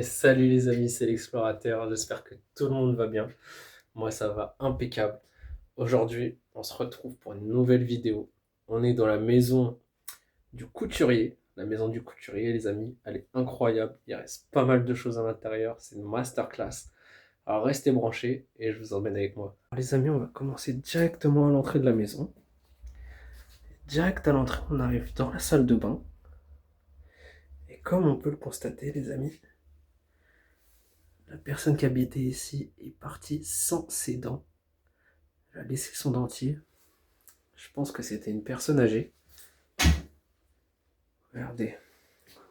Salut les amis, c'est l'explorateur. J'espère que tout le monde va bien. Moi, ça va impeccable. Aujourd'hui, on se retrouve pour une nouvelle vidéo. On est dans la maison du couturier. La maison du couturier, les amis, elle est incroyable. Il reste pas mal de choses à l'intérieur. C'est une masterclass. Alors restez branchés et je vous emmène avec moi. Alors, les amis, on va commencer directement à l'entrée de la maison. Direct à l'entrée, on arrive dans la salle de bain. Et comme on peut le constater, les amis, la personne qui habitait ici est partie sans ses dents. Elle a laissé son dentier. Je pense que c'était une personne âgée. Regardez,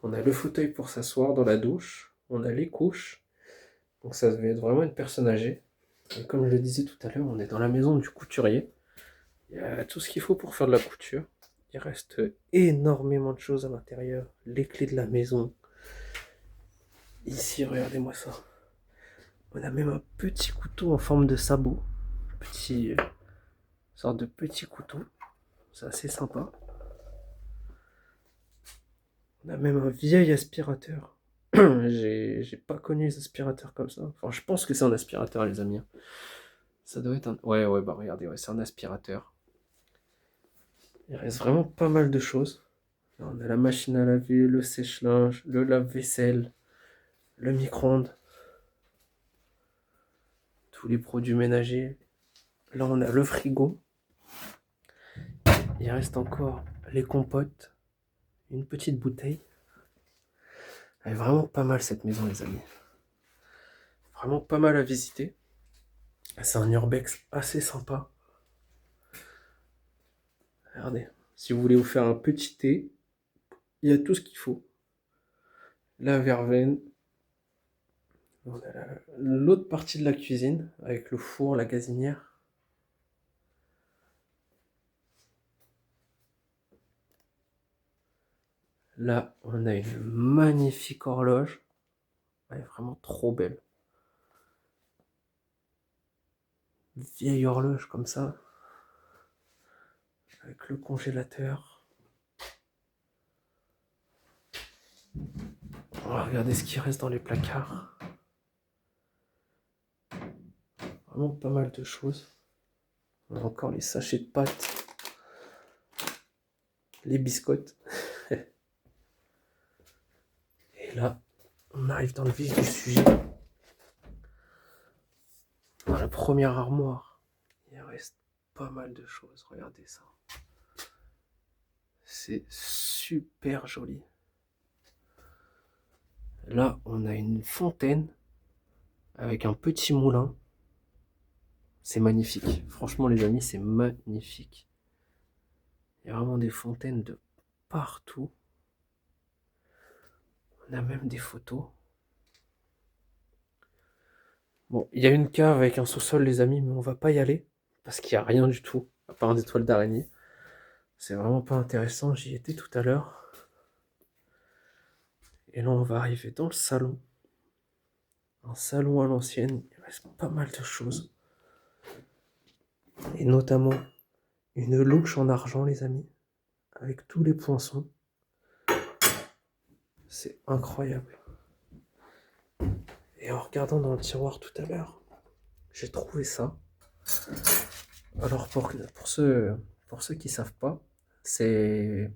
on a le fauteuil pour s'asseoir dans la douche. On a les couches. Donc ça devait être vraiment une personne âgée. Et comme je le disais tout à l'heure, on est dans la maison du couturier. Il y a tout ce qu'il faut pour faire de la couture. Il reste énormément de choses à l'intérieur. Les clés de la maison. Ici, regardez-moi ça. On a même un petit couteau en forme de sabot. Petit, sorte de petit couteau. C'est assez sympa. On a même un vieil aspirateur. J'ai pas connu les aspirateurs comme ça. Enfin, je pense que c'est un aspirateur, les amis. Ça doit être un. Ouais, ouais, bah regardez, ouais, c'est un aspirateur. Il reste vraiment pas mal de choses. Là, on a la machine à laver, le sèche-linge, le lave-vaisselle, le micro-ondes, tous les produits ménagers. Là, on a le frigo. Il reste encore les compotes, une petite bouteille. Elle est vraiment pas mal cette maison, les amis. Vraiment pas mal à visiter. C'est un urbex assez sympa. Regardez, si vous voulez vous faire un petit thé, il y a tout ce qu'il faut. La verveine, on a l'autre partie de la cuisine avec le four, la gazinière. Là, on a une magnifique horloge. Elle est vraiment trop belle. Une vieille horloge comme ça. Avec le congélateur. On va regarder ce qui reste dans les placards. Vraiment pas mal de choses. On a encore les sachets de pâtes. Les biscottes. Et là, on arrive dans le vif du sujet. Dans la première armoire, il reste pas mal de choses. Regardez ça. C'est super joli. Là, on a une fontaine avec un petit moulin. C'est magnifique. Franchement, les amis, c'est magnifique. Il y a vraiment des fontaines de partout. On a même des photos. Bon, il y a une cave avec un sous-sol, les amis, mais on va pas y aller parce qu'il n'y a rien du tout, à part des toiles d'araignée. C'est vraiment pas intéressant. J'y étais tout à l'heure. Et là, on va arriver dans le salon. Un salon à l'ancienne. Il reste pas mal de choses. Et notamment une louche en argent, les amis, avec tous les poinçons. C'est incroyable. Et en regardant dans le tiroir tout à l'heure, j'ai trouvé ça. Alors pour ceux qui savent pas, c'est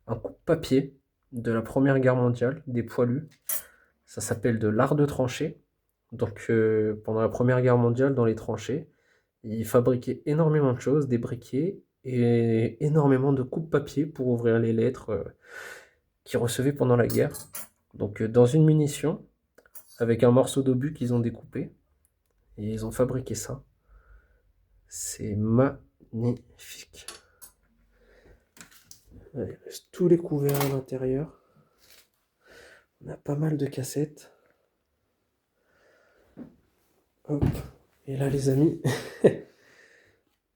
un coupe-papier de la Première Guerre mondiale, des poilus. Ça s'appelle de l'art de trancher. Donc pendant la Première Guerre mondiale, dans les tranchées, ils fabriquaient énormément de choses, des briquets et énormément de coupe-papier pour ouvrir les lettres qu'ils recevaient pendant la guerre. Donc dans une munition, avec un morceau d'obus qu'ils ont découpé, et ils ont fabriqué ça. C'est magnifique. Il reste tous les couverts à l'intérieur. On a pas mal de cassettes. Hop. Et là, les amis,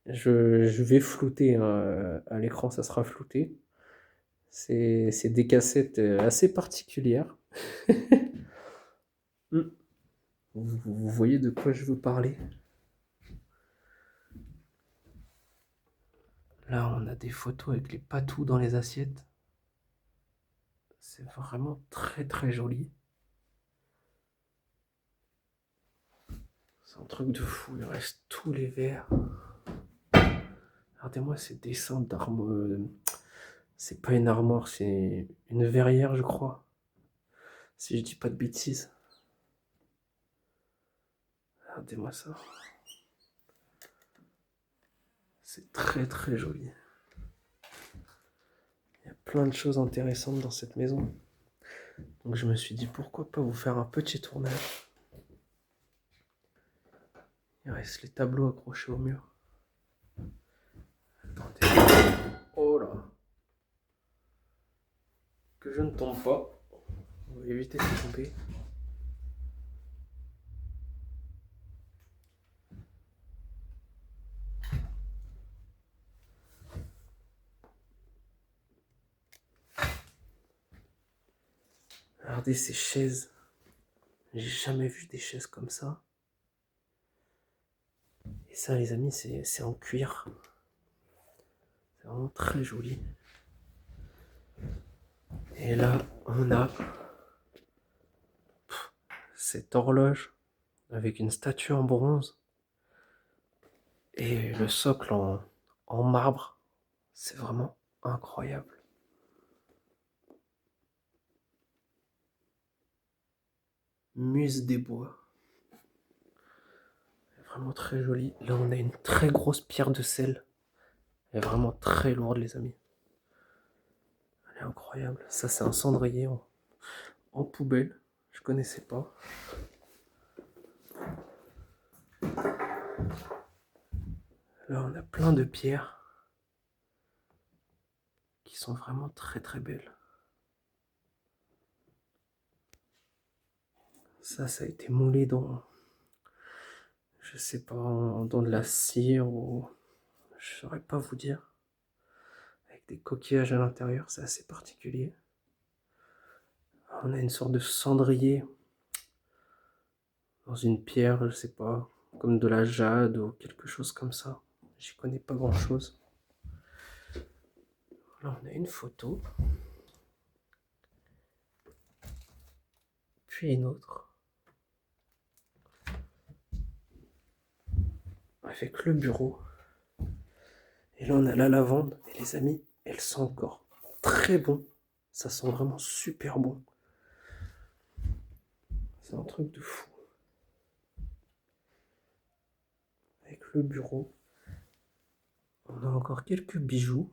je vais flouter, hein. À l'écran, ça sera flouté. C'est des cassettes assez particulières. Vous voyez de quoi je veux parler? Là, on a des photos avec les patous dans les assiettes. C'est vraiment très très joli. Un truc de fou, il reste tous les verres. Regardez-moi ces dessins d'armes. C'est pas une armoire, c'est une verrière, je crois. Si je dis pas de bêtises. Regardez-moi ça. C'est très très joli. Il y a plein de choses intéressantes dans cette maison. Donc je me suis dit pourquoi pas vous faire un petit tournage. Il reste les tableaux accrochés au mur. Attendez. Oh là. Que je ne tombe pas. On va éviter de tomber. Regardez ces chaises. J'ai jamais vu des chaises comme ça. Et ça, les amis, c'est en cuir. C'est vraiment très joli. Et là, on a cette horloge avec une statue en bronze et le socle en marbre. C'est vraiment incroyable. Muse des bois. Vraiment très joli. Là, on a une très grosse pierre de sel. Elle est vraiment très lourde, les amis. Elle est incroyable. Ça, c'est un cendrier en poubelle. Je connaissais pas. Là, on a plein de pierres qui sont vraiment très très belles. Ça a été moulé dans, je sais pas, dans de la cire ou je saurais pas vous dire. Avec des coquillages à l'intérieur, c'est assez particulier. On a une sorte de cendrier dans une pierre, je sais pas, comme de la jade ou quelque chose comme ça. J'y connais pas grand chose. Là, on a une photo. Puis une autre. Avec le bureau. Et là, on a la lavande. Et les amis, elle sent encore très bon. Ça sent vraiment super bon. C'est un truc de fou. Avec le bureau. On a encore quelques bijoux.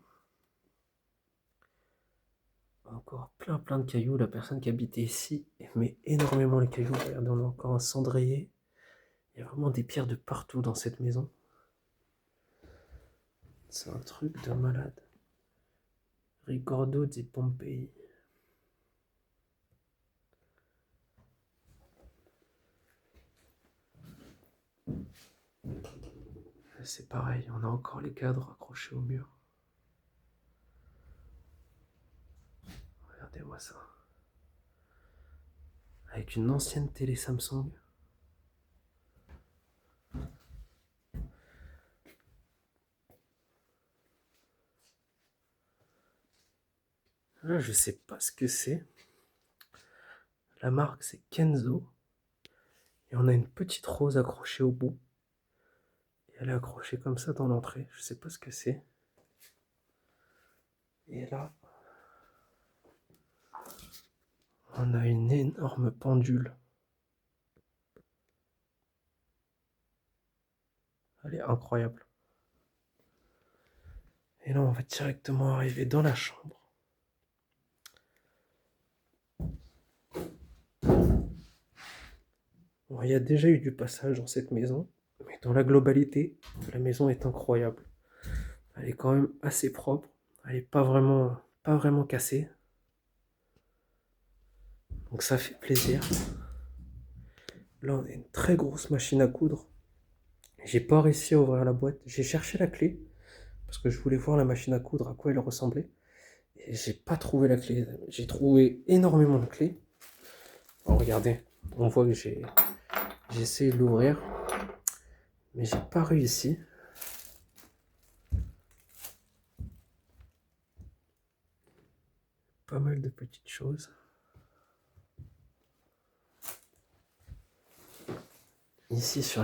Encore plein de cailloux. La personne qui habitait ici aimait énormément les cailloux. Regardez, on a encore un cendrier. Il y a vraiment des pierres de partout dans cette maison. C'est un truc de malade. Ricordo di Pompei. C'est pareil, on a encore les cadres accrochés au mur. Regardez-moi ça. Avec une ancienne télé Samsung. Là, je sais pas ce que c'est. La marque, c'est Kenzo. Et on a une petite rose accrochée au bout. Et elle est accrochée comme ça dans l'entrée. Je sais pas ce que c'est. Et là, on a une énorme pendule. Elle est incroyable. Et là, on va directement arriver dans la chambre. Bon, il y a déjà eu du passage dans cette maison, mais dans la globalité, la maison est incroyable. Elle est quand même assez propre. Elle est pas vraiment cassée. Donc ça fait plaisir. Là, on a une très grosse machine à coudre. J'ai pas réussi à ouvrir la boîte. J'ai cherché la clé parce que je voulais voir la machine à coudre, à quoi elle ressemblait. Et j'ai pas trouvé la clé. J'ai trouvé énormément de clés. Oh, regardez, on voit que j'ai essayé de l'ouvrir, mais j'ai pas réussi. Pas mal de petites choses. Ici sur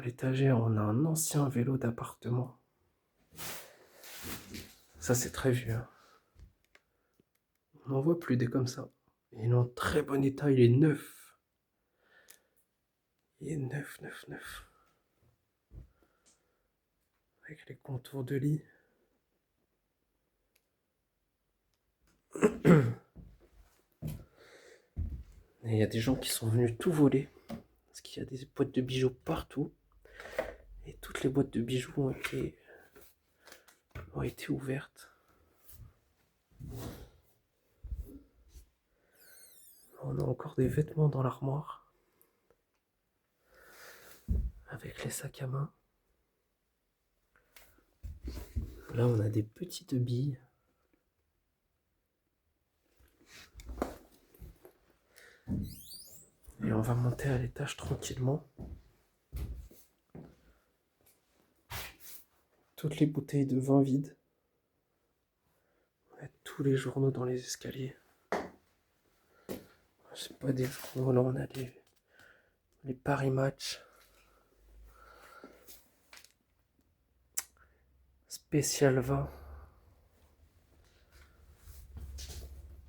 l'étagère, on a un ancien vélo d'appartement. Ça c'est très vieux, hein. On n'en voit plus des comme ça. Il est en très bon état, il est neuf. Il est neuf, neuf, neuf. Avec les contours de lit. Et il y a des gens qui sont venus tout voler. Parce qu'il y a des boîtes de bijoux partout. Et toutes les boîtes de bijoux ont été ouvertes. On a encore des vêtements dans l'armoire. Avec les sacs à main. Là, on a des petites billes. Et on va monter à l'étage tranquillement. Toutes les bouteilles de vin vides. On a tous les journaux dans les escaliers. C'est pas des journaux, là on a les Paris Match. Spécial vin.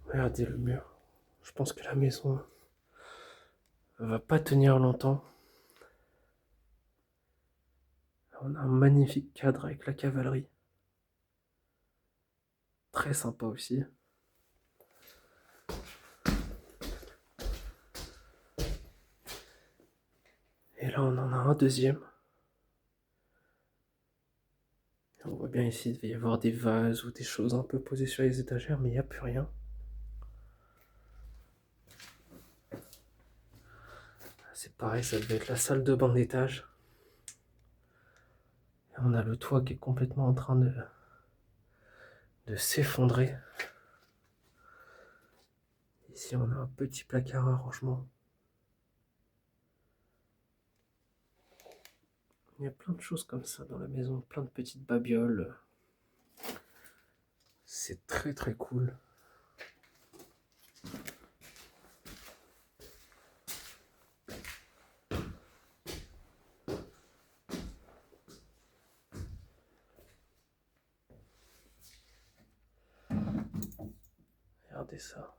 Regardez le mur. Je pense que la maison va pas tenir longtemps. On a un magnifique cadre avec la cavalerie. Très sympa aussi. Et là on en a un deuxième. Et on voit bien ici, il devait y avoir des vases ou des choses un peu posées sur les étagères, mais il n'y a plus rien. C'est pareil, ça devait être la salle de bain d'étage. Et on a le toit qui est complètement en train de s'effondrer. Ici, on a un petit placard à rangement. Il y a plein de choses comme ça dans la maison, plein de petites babioles. C'est très très cool. Regardez ça.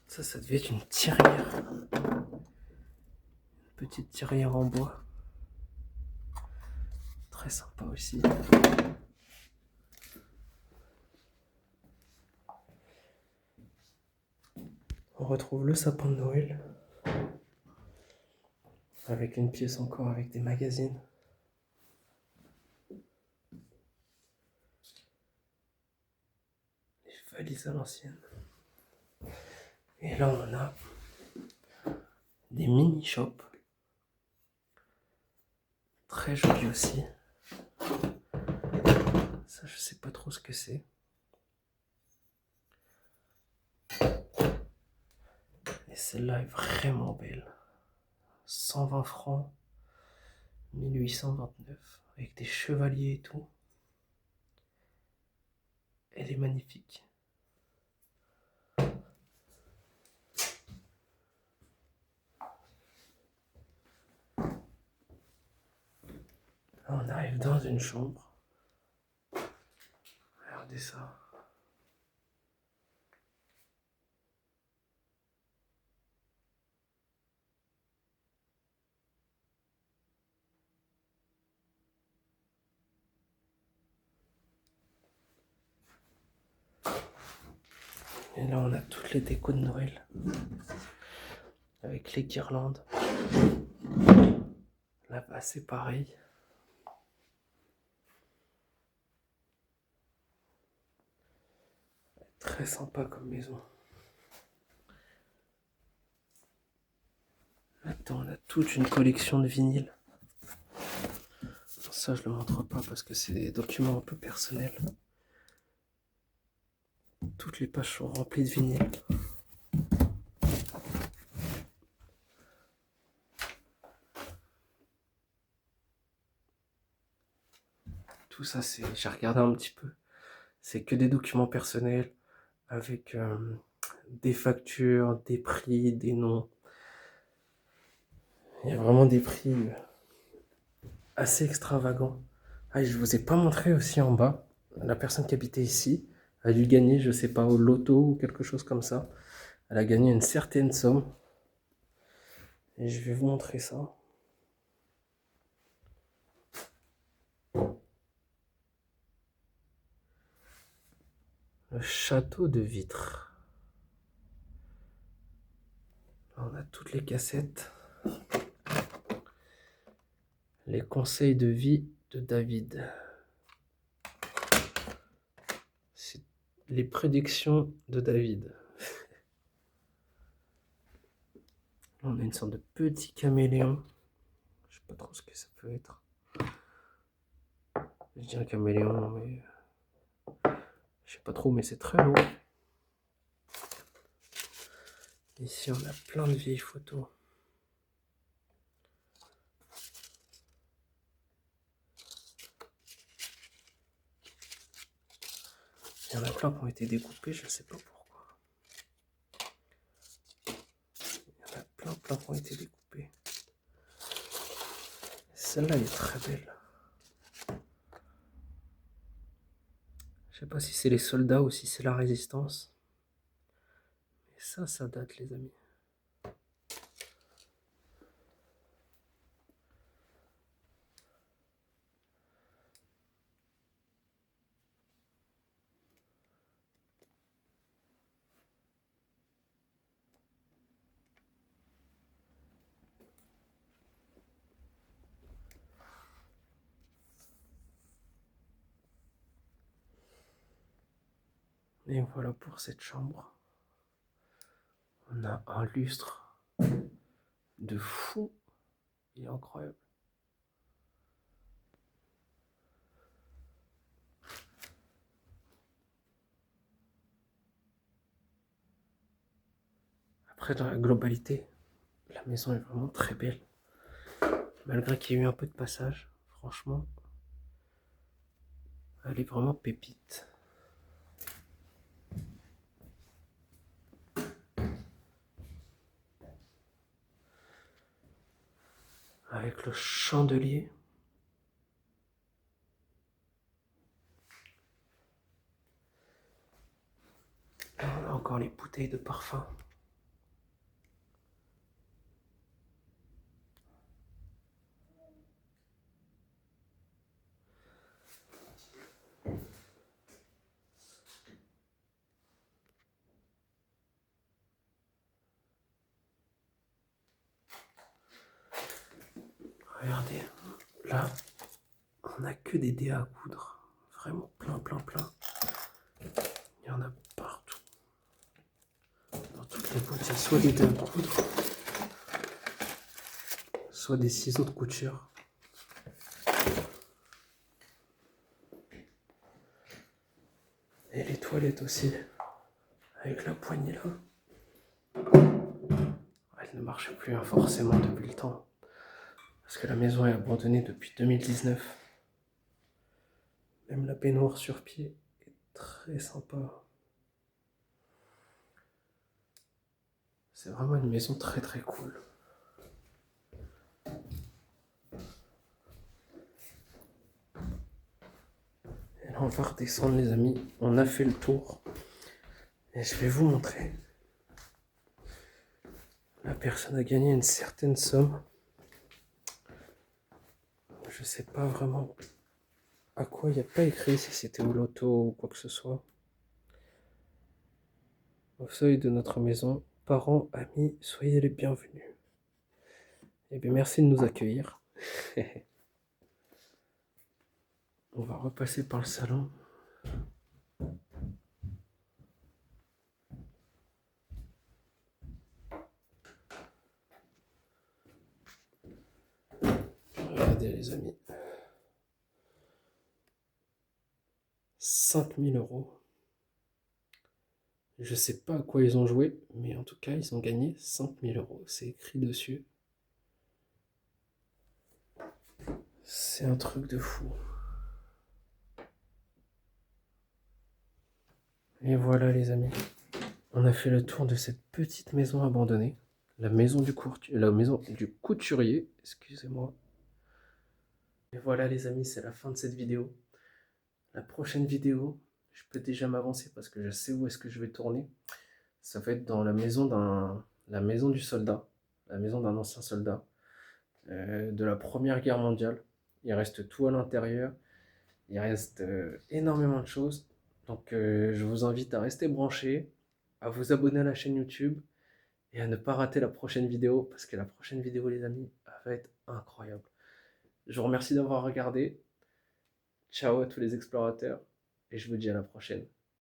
Ça devait être une tirière. Une petite tirière en bois. Très sympa aussi. On retrouve le sapin de Noël. Avec une pièce encore avec des magazines. Les valises à l'ancienne. Et là, on a des mini-shops. Très jolis aussi. Ça, je sais pas trop ce que c'est. Et celle-là est vraiment belle. 120 francs. 1829. Avec des chevaliers et tout. Elle est magnifique. On arrive dans une chambre. Regardez ça. Et là, on a toutes les décos de Noël. Avec les guirlandes. Là-bas, c'est pareil. Très sympa comme maison. Là-dedans, on a toute une collection de vinyles. Ça, je le montre pas parce que c'est des documents un peu personnels. Toutes les pages sont remplies de vinyles. tout ça, j'ai regardé un petit peu. C'est que des documents personnels avec des factures, des prix, des noms. Il y a vraiment des prix assez extravagants. Ah, et je vous ai pas montré aussi en bas, la personne qui habitait ici a dû gagner, je sais pas, au loto ou quelque chose comme ça. Elle a gagné une certaine somme. Et je vais vous montrer ça. Le château de Vitre. On a toutes les cassettes. Les conseils de vie de David. C'est les prédictions de David. On a une sorte de petit caméléon. Je sais pas trop ce que ça peut être. Je dis un caméléon, mais je sais pas trop, mais c'est très lourd. Ici, on a plein de vieilles photos. Il y en a plein qui ont été découpés, je ne sais pas pourquoi. Il y en a plein qui ont été découpés. Celle-là, elle est très belle. Je sais pas si c'est les soldats ou si c'est la résistance. Mais ça date, les amis. Et voilà pour cette chambre. On a un lustre de fou. Il est incroyable. Après, dans la globalité, la maison est vraiment très belle. Malgré qu'il y ait eu un peu de passage, franchement, elle est vraiment pépite. Avec le chandelier. Et on a encore les bouteilles de parfum. Regardez, là, on n'a que des dés à coudre. Vraiment plein. Il y en a partout. Dans toutes les boîtes, soit des dés à coudre, soit des ciseaux de couture. Et les toilettes aussi, avec la poignée là. Elle ne marche plus forcément depuis le temps. Parce que la maison est abandonnée depuis 2019. Même la baignoire sur pied est très sympa. C'est vraiment une maison très cool. Et là on va redescendre les amis. On a fait le tour. Et je vais vous montrer. La personne a gagné une certaine somme. Je sais pas vraiment à quoi, il n'y a pas écrit si c'était au loto ou quoi que ce soit. Au seuil de notre maison, parents, amis, soyez les bienvenus. Eh bien, merci de nous accueillir. On va repasser par le salon. Regardez les amis. 5 000 €. Je sais pas à quoi ils ont joué, mais en tout cas, ils ont gagné 5 000 €. C'est écrit dessus. C'est un truc de fou. Et voilà les amis, on a fait le tour de cette petite maison abandonnée, la maison du couturier, excusez-moi. Et voilà les amis, c'est la fin de cette vidéo. La prochaine vidéo, je peux déjà m'avancer parce que je sais où est-ce que je vais tourner. Ça va être dans la maison du soldat, la maison d'un ancien soldat de la Première Guerre mondiale. Il reste tout à l'intérieur, il reste énormément de choses. Donc je vous invite à rester branchés, à vous abonner à la chaîne YouTube et à ne pas rater la prochaine vidéo parce que la prochaine vidéo les amis, elle va être incroyable. Je vous remercie d'avoir regardé. Ciao à tous les explorateurs et je vous dis à la prochaine.